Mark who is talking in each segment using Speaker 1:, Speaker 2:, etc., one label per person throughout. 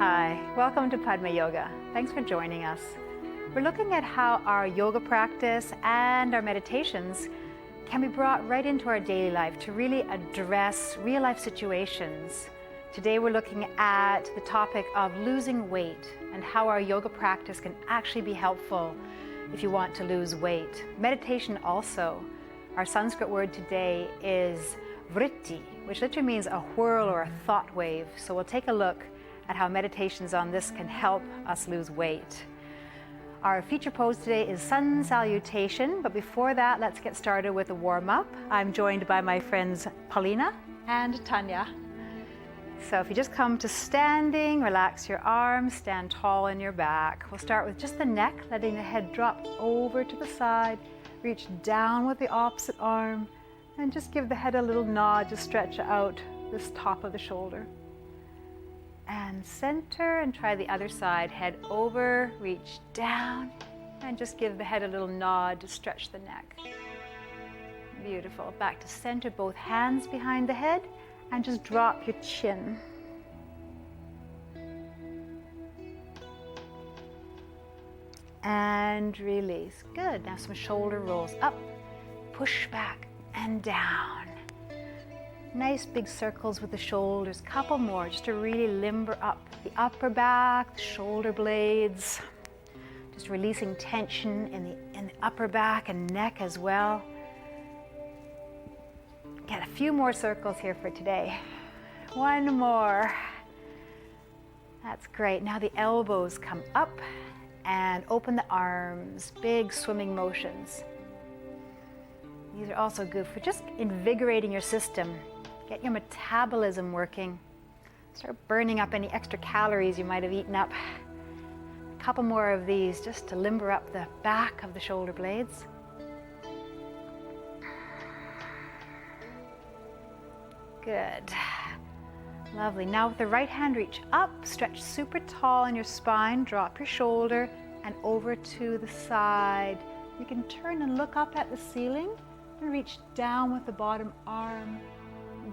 Speaker 1: Hi, welcome to Padma Yoga. Thanks for joining us. We're looking at how our yoga practice and our meditations can be brought right into our daily life to really address real life situations. Today we're looking at the topic of losing weight and how our yoga practice can actually be helpful if you want to lose weight. Meditation also. Our Sanskrit word today is vritti, which literally means a whirl or a thought wave. So we'll take a look at how meditations on this can help us lose weight. Our feature pose today is sun salutation, but before that, let's get started with a warm-up. I'm joined by my friends Paulina and Tanya. So if you just come to standing, relax your arms, stand tall in your back. We'll start with just the neck, letting the head drop over to the side, reach down with the opposite arm, and just give the head a little nod to stretch out this top of the shoulder. And center and try the other side. Head over, reach down, and just give the head a little nod to stretch the neck. Beautiful. Back to center, both hands behind the head, and just drop your chin. And release. Good. Now some shoulder rolls up, push back and down. Nice big circles with the shoulders, couple more just to really limber up the upper back, the shoulder blades. Just releasing tension in the upper back and neck as well. Get a few more circles here for today. One more. That's great. Now the elbows come up and open the arms, big swimming motions. These are also good for just invigorating your system. Get your metabolism working. Start burning up any extra calories you might have eaten up. A couple more of these just to limber up the back of the shoulder blades. Good. Lovely. Now with the right hand, reach up, stretch super tall in your spine, drop your shoulder and over to the side. You can turn and look up at the ceiling and reach down with the bottom arm.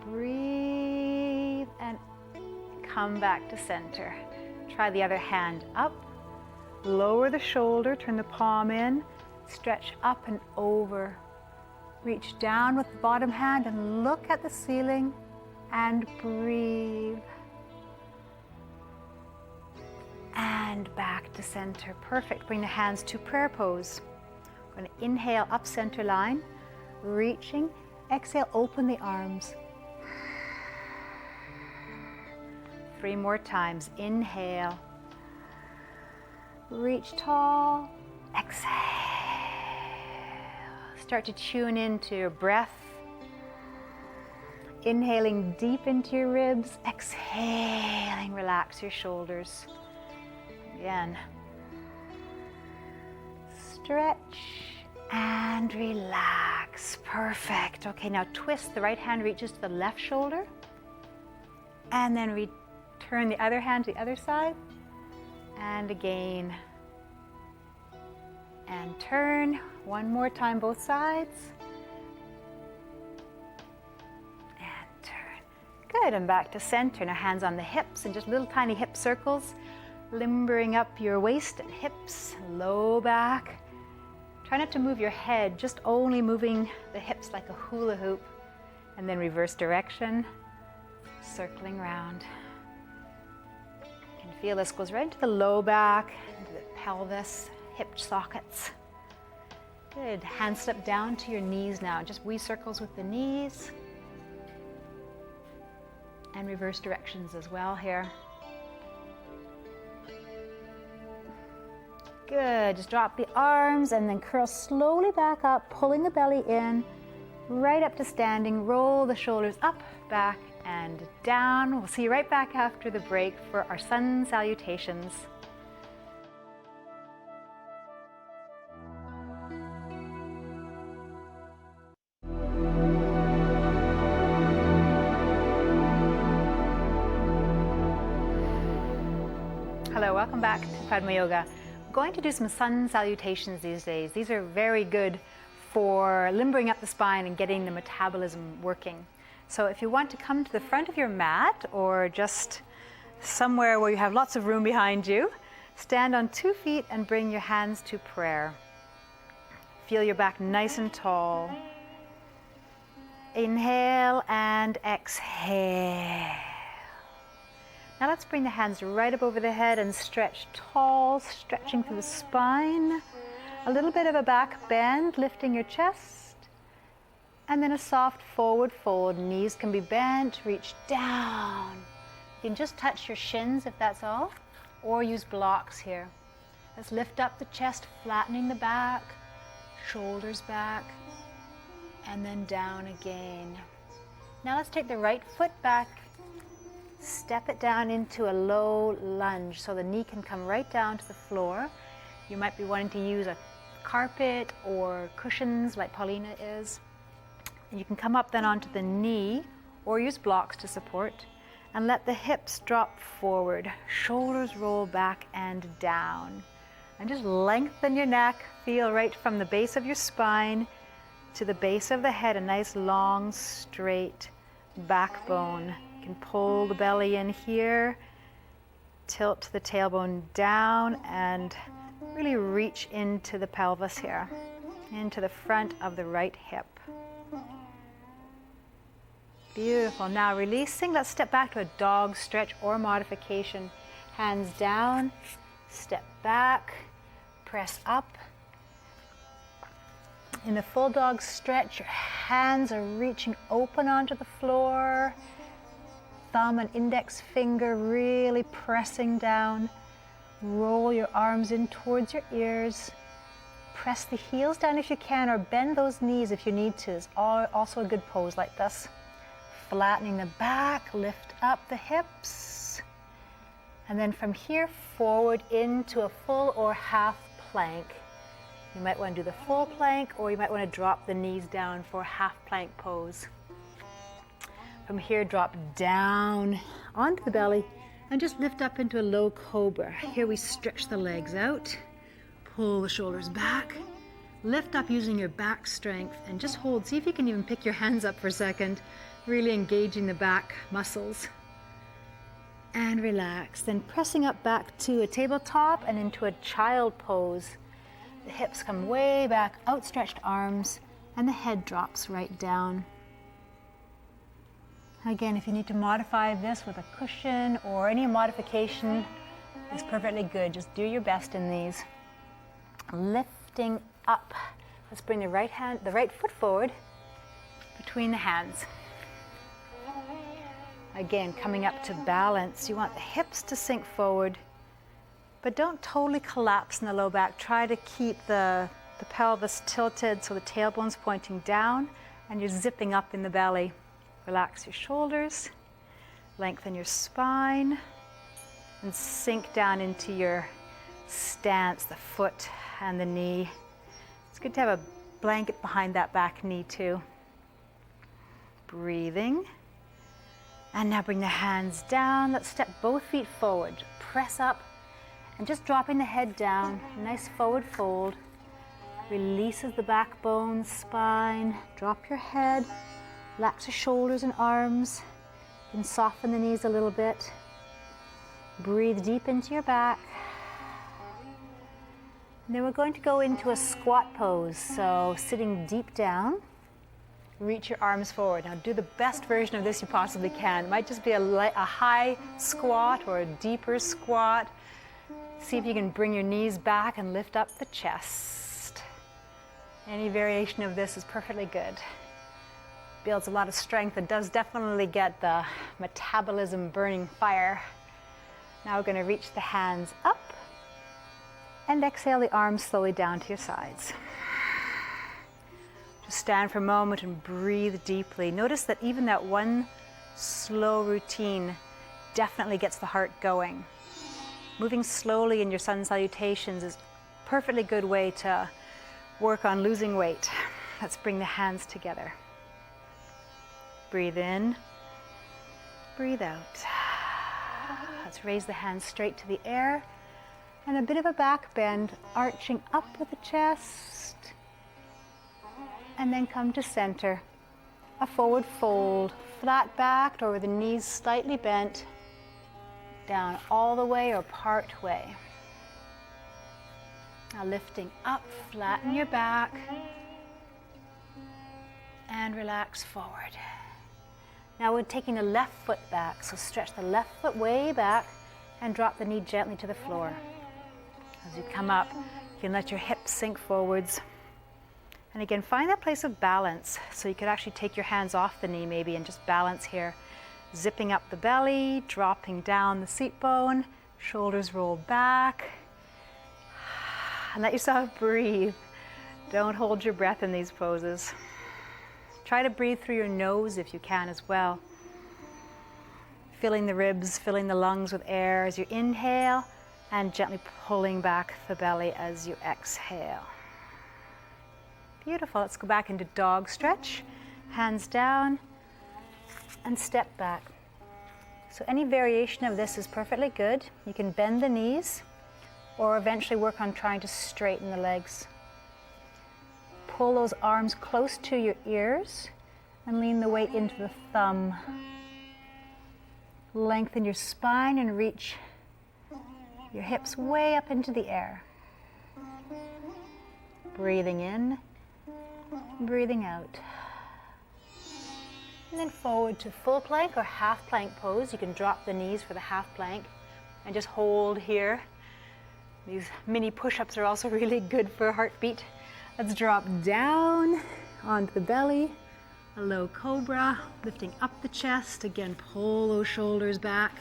Speaker 1: Breathe and come back to center. Try the other hand up. Lower the shoulder, turn the palm in, stretch up and over. Reach down with the bottom hand and look at the ceiling and breathe. And back to center. Perfect. Bring the hands to prayer pose. I'm going to inhale up center line, reaching. Exhale, open the arms. 3 more times. Inhale. Reach tall. Exhale. Start to tune into your breath. Inhaling deep into your ribs. Exhaling, relax your shoulders. Again. Stretch and relax. Perfect. Okay, now twist. The right hand reaches to the left shoulder. And then turn the other hand to the other side. And again. And turn. One more time, both sides. And turn. Good, and back to center. Now hands on the hips and just little tiny hip circles. Limbering up your waist and hips, low back. Try not to move your head, just only moving the hips like a hula hoop. And then reverse direction, circling round. You can feel this goes right into the low back, into the pelvis, hip sockets. Good. Hands step down to your knees now. Just wee circles with the knees. And reverse directions as well here. Good. Just drop the arms and then curl slowly back up, pulling the belly in, right up to standing. Roll the shoulders up, back, and down. We'll see you right back after the break for our sun salutations. Hello, welcome back to Padma Yoga. I'm going to do some sun salutations these days. These are very good for limbering up the spine and getting the metabolism working. So if you want to come to the front of your mat or just somewhere where you have lots of room behind you. Stand on 2 feet and bring your hands to prayer. Feel your back nice and tall. Inhale and exhale. Now let's bring the hands right up over the head and stretch tall, stretching through the spine. A little bit of a back bend, lifting your chest. And then a soft forward fold. Knees can be bent, reach down. You can just touch your shins if that's all, or use blocks here. Let's lift up the chest, flattening the back, shoulders back, and then down again. Now let's take the right foot back, step it down into a low lunge so the knee can come right down to the floor. You might be wanting to use a carpet or cushions like Paulina is. You can come up then onto the knee or use blocks to support, and let the hips drop forward, shoulders roll back and down. And just lengthen your neck, feel right from the base of your spine to the base of the head, a nice long straight backbone. You can pull the belly in here, tilt the tailbone down, and really reach into the pelvis here, into the front of the right hip. Beautiful. Now releasing, let's step back to a dog stretch or modification. Hands down, step back, press up. In the full dog stretch, your hands are reaching open onto the floor. Thumb and index finger really pressing down. Roll your arms in towards your ears. Press the heels down if you can, or bend those knees if you need to. It's also a good pose like this. Flattening the back, lift up the hips. And then from here forward into a full or half plank. You might want to do the full plank, or you might want to drop the knees down for a half plank pose. From here, drop down onto the belly and just lift up into a low cobra. Here we stretch the legs out, pull the shoulders back, lift up using your back strength, and just hold. See if you can even pick your hands up for a second, really engaging the back muscles. And relax. Then pressing up back to a tabletop and into a child pose. The hips come way back, outstretched arms, and the head drops right down. Again, if you need to modify this with a cushion or any modification, is perfectly good. Just do your best in these. Lifting up. Let's bring the right foot forward between the hands. Again, coming up to balance. You want the hips to sink forward, but don't totally collapse in the low back. Try to keep the pelvis tilted so the tailbone's pointing down and you're zipping up in the belly. Relax your shoulders, lengthen your spine, and sink down into your stance, the foot and the knee. It's good to have a blanket behind that back knee too. Breathing. And now bring the hands down. Let's step both feet forward. Press up and just dropping the head down. Nice forward fold. Releases the backbone, spine. Drop your head. Relax your shoulders and arms. You can soften the knees a little bit. Breathe deep into your back. And then we're going to go into a squat pose. So sitting deep down. Reach your arms forward. Now do the best version of this you possibly can. It might just be a high squat or a deeper squat. See if you can bring your knees back and lift up the chest. Any variation of this is perfectly good. Builds a lot of strength. It does definitely get the metabolism burning fire. Now we're going to reach the hands up and exhale the arms slowly down to your sides. Just stand for a moment and breathe deeply. Notice that even that one slow routine definitely gets the heart going. Moving slowly in your sun salutations is a perfectly good way to work on losing weight. Let's bring the hands together. Breathe in, breathe out. Let's raise the hands straight to the air and a bit of a back bend, arching up with the chest. And then come to center. A forward fold, flat backed or with the knees slightly bent. down all the way or part way. Now lifting up, flatten your back, and relax forward. Now we're taking the left foot back, so stretch the left foot way back and drop the knee gently to the floor. As you come up, you can let your hips sink forwards. And again, find that place of balance. So you could actually take your hands off the knee maybe and just balance here. Zipping up the belly, dropping down the seat bone, shoulders roll back. And let yourself breathe. Don't hold your breath in these poses. Try to breathe through your nose if you can as well. Filling the ribs, filling the lungs with air as you inhale, and gently pulling back the belly as you exhale. Beautiful. Let's go back into dog stretch. Hands down and step back. So any variation of this is perfectly good. You can bend the knees or eventually work on trying to straighten the legs. Pull those arms close to your ears and lean the weight into the thumb. Lengthen your spine and reach your hips way up into the air. Breathing in, breathing out. And then forward to full plank or half plank pose. You can drop the knees for the half plank and just hold here. These mini push-ups are also really good for heartbeat. Let's drop down onto the belly, a low cobra, lifting up the chest. Again, pull those shoulders back.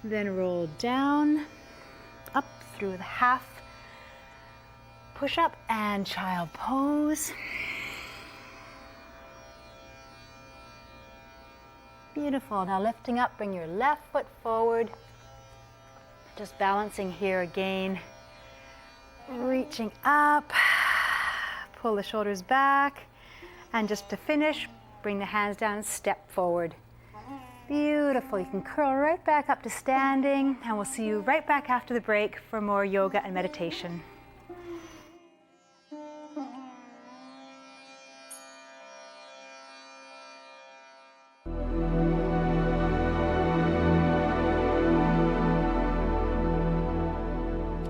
Speaker 1: Then roll down, up through the half push-up and child pose. Beautiful. Now lifting up, bring your left foot forward. Just balancing here again. Reaching up. Pull the shoulders back, and just to finish, bring the hands down and step forward. Beautiful. You can curl right back up to standing, and we'll see you right back after the break for more yoga and meditation.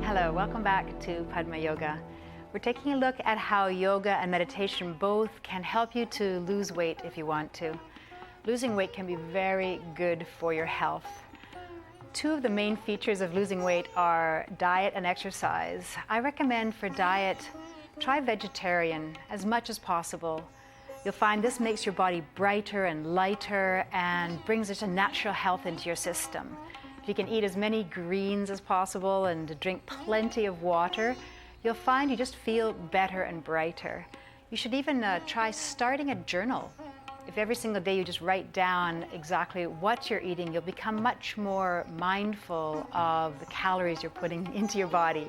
Speaker 1: Hello, welcome back to Padma Yoga. We're taking a look at how yoga and meditation both can help you to lose weight if you want to. Losing weight can be very good for your health. Two of the main features of losing weight are diet and exercise. I recommend for diet, try vegetarian as much as possible. You'll find this makes your body brighter and lighter and brings just a natural health into your system. If you can eat as many greens as possible and drink plenty of water, you'll find you just feel better and brighter. You should even try starting a journal. If every single day you just write down exactly what you're eating, you'll become much more mindful of the calories you're putting into your body.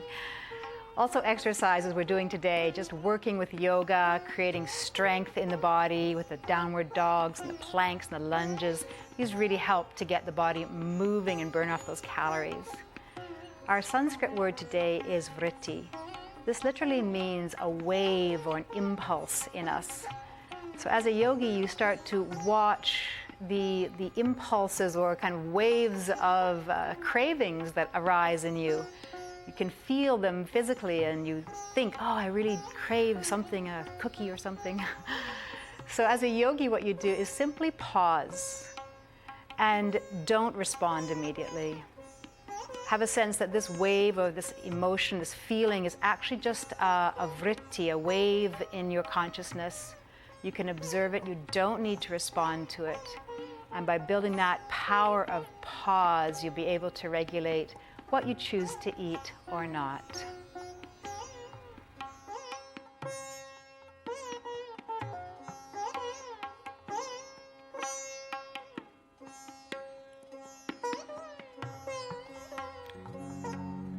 Speaker 1: Also exercise, as we're doing today, just working with yoga, creating strength in the body with the downward dogs and the planks and the lunges. These really help to get the body moving and burn off those calories. Our Sanskrit word today is vritti. This literally means a wave or an impulse in us. So as a yogi, you start to watch the impulses or kind of waves of cravings that arise in you. You can feel them physically and you think, oh, I really crave something, a cookie or something. So as a yogi, what you do is simply pause and don't respond immediately. Have a sense that this wave of this emotion, this feeling is actually just a vritti, a wave in your consciousness. You can observe it, you don't need to respond to it. And by building that power of pause, you'll be able to regulate what you choose to eat or not.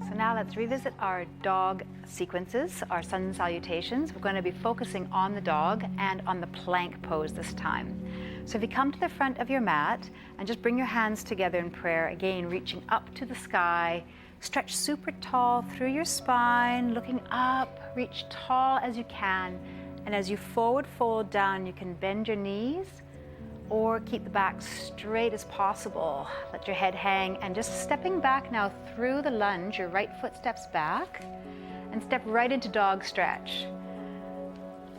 Speaker 1: So now let's revisit our dog sequences, our sun salutations. We're going to be focusing on the dog and on the plank pose this time. So if you come to the front of your mat and just bring your hands together in prayer, again reaching up to the sky, stretch super tall through your spine, looking up, reach tall as you can, and as you forward fold down, you can bend your knees or keep the back straight as possible. Let your head hang, and just stepping back now through the lunge, your right foot steps back and step right into dog stretch.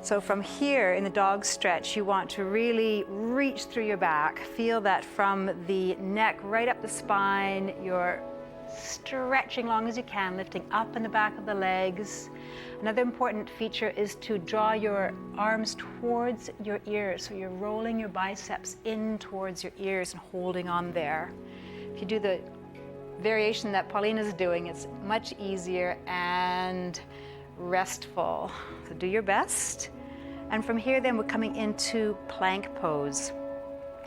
Speaker 1: So from here in the dog stretch, you want to really reach through your back. Feel that from the neck right up the spine. You're stretching long as you can, lifting up in the back of the legs. Another important feature is to draw your arms towards your ears. So you're rolling your biceps in towards your ears and holding on there. If you do the variation that Paulina's doing, it's much easier and restful. So do your best. And from here then we're coming into plank pose.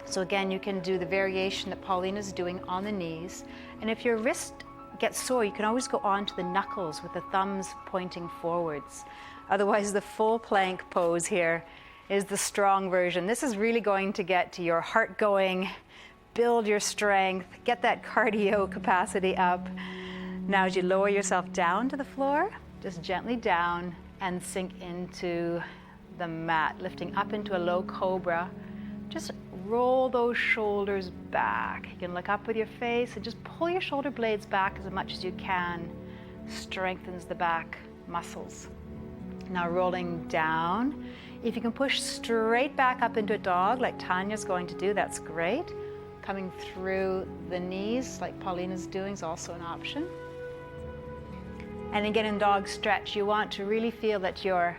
Speaker 1: So again, you can do the variation that Paulina's doing on the knees. And if your wrist gets sore, you can always go on to the knuckles with the thumbs pointing forwards. Otherwise, the full plank pose here is the strong version. This is really going to get to your heart going, build your strength, get that cardio capacity up. Now as you lower yourself down to the floor, just gently down and sink into the mat, lifting up into a low cobra. Just roll those shoulders back. You can look up with your face and just pull your shoulder blades back as much as you can. Strengthens the back muscles. Now rolling down. If you can push straight back up into a dog like Tanya's going to do, that's great. Coming through the knees like Paulina's doing is also an option. And again in dog stretch, you want to really feel that you're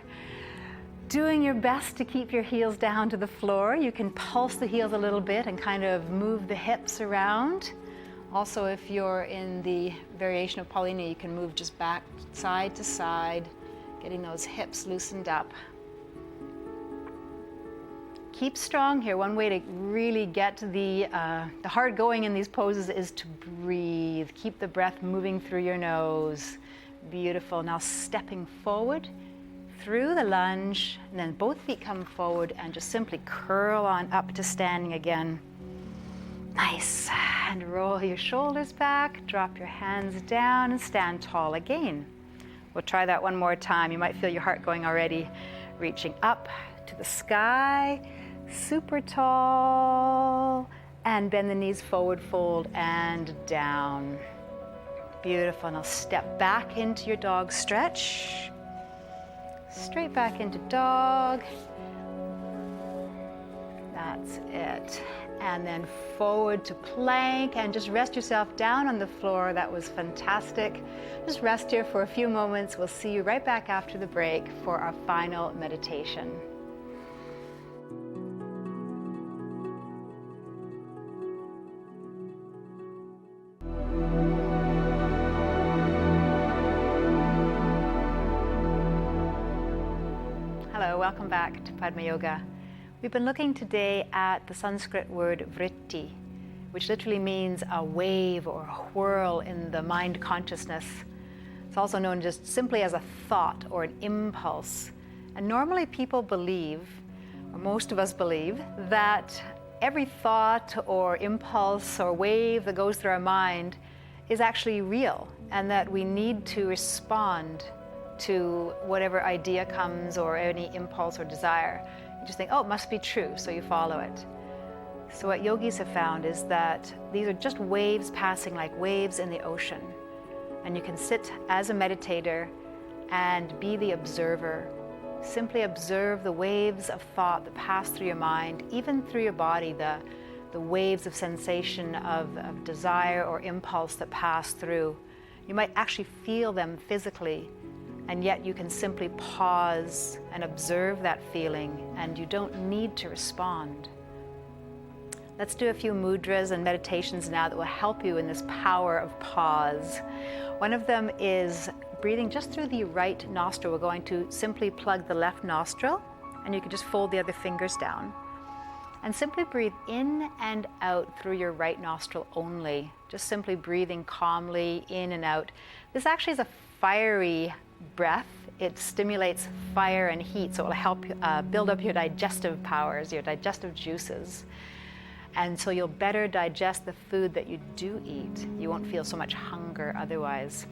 Speaker 1: doing your best to keep your heels down to the floor. You can pulse the heels a little bit and kind of move the hips around. Also, if you're in the variation of Paulina, you can move just back side to side, getting those hips loosened up. Keep strong here. One way to really get the heart going in these poses is to breathe. Keep the breath moving through your nose. Beautiful. Now stepping forward through the lunge, and then both feet come forward and just simply curl on up to standing again. Nice. And roll your shoulders back, drop your hands down and stand tall again. We'll try that one more time. You might feel your heart going already. Reaching up to the sky, super tall, and bend the knees forward, fold, and down. Beautiful. Now step back into your dog stretch. Straight back into dog. That's it. And then forward to plank, and just rest yourself down on the floor. That was fantastic. Just rest here for a few moments. We'll see you right back after the break for our final meditation. Hello, welcome back to Padma Yoga. We've been looking today at the Sanskrit word vritti, which literally means a wave or a whirl in the mind consciousness. It's also known just simply as a thought or an impulse. And normally people believe, or most of us believe, that every thought or impulse or wave that goes through our mind is actually real, and that we need to respond to whatever idea comes or any impulse or desire. You just think, oh, it must be true, so you follow it. So what yogis have found is that these are just waves passing like waves in the ocean. And you can sit as a meditator and be the observer. Simply observe the waves of thought that pass through your mind, even through your body, the waves of sensation, of desire or impulse that pass through. You might actually feel them physically, and yet you can simply pause and observe that feeling, and you don't need to respond. Let's do a few mudras and meditations now that will help you in this power of pause. One of them is breathing just through the right nostril. We're going to simply plug the left nostril, and you can just fold the other fingers down. And simply breathe in and out through your right nostril only. Just simply breathing calmly in and out. This actually is a fiery breath. It stimulates fire and heat, so it will help build up your digestive powers, your digestive juices. And so you'll better digest the food that you do eat. You won't feel so much hunger otherwise.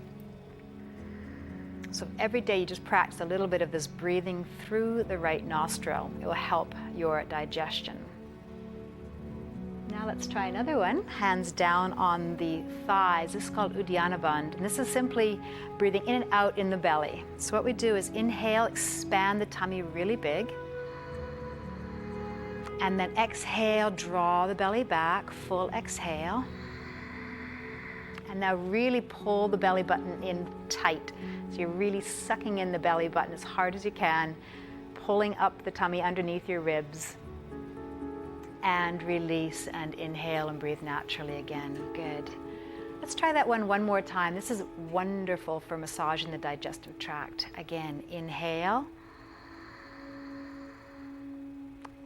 Speaker 1: So every day you just practice a little bit of this breathing through the right nostril. It will help your digestion. Let's try another one. Hands down on the thighs. This is called Uddiyana Bandh. And this is simply breathing in and out in the belly. So what we do is inhale, expand the tummy really big. And then exhale, draw the belly back, full exhale. And now really pull the belly button in tight. So you're really sucking in the belly button as hard as you can, pulling up the tummy underneath your ribs. And release and inhale and breathe naturally again. Good. Let's try that one more time. This is wonderful for massaging the digestive tract. Again, inhale.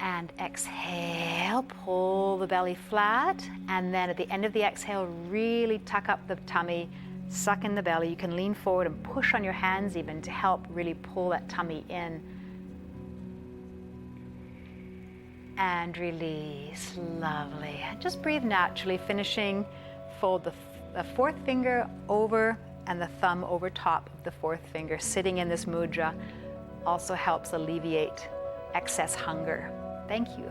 Speaker 1: And exhale, pull the belly flat. And then at the end of the exhale, really tuck up the tummy, suck in the belly. You can lean forward and push on your hands even to help really pull that tummy in. And release. Lovely. Just breathe naturally, finishing. Fold the fourth finger over and the thumb over top of the fourth finger. Sitting in this mudra also helps alleviate excess hunger. Thank you.